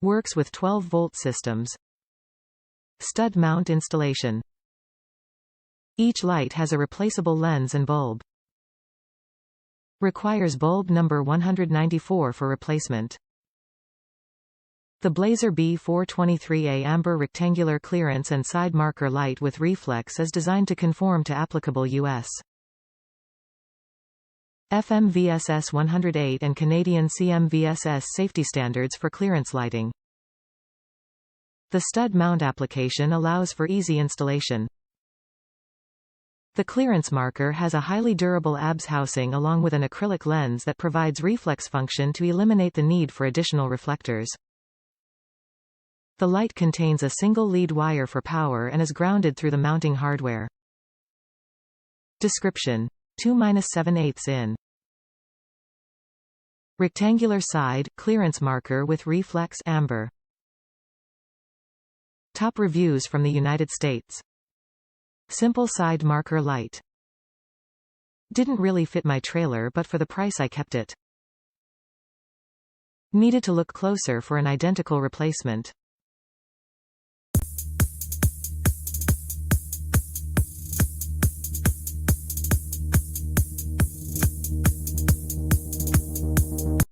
Works with 12-volt systems. Stud mount installation. Each light has a replaceable lens and bulb. Requires bulb number 194 for replacement. The Blazer B423A amber rectangular clearance and side marker light with reflex is designed to conform to applicable U.S. FMVSS108 and Canadian CMVSS safety standards for clearance lighting. The stud mount application allows for easy installation. The clearance marker has a highly durable ABS housing along with an acrylic lens that provides reflex function to eliminate the need for additional reflectors. The light contains a single lead wire for power and is grounded through the mounting hardware. Description: 2-7/8 in. Rectangular side, clearance marker with reflex amber. Top reviews from the United States. Simple side marker light. Didn't really fit my trailer, but for the price I kept it. Needed to look closer for an identical replacement.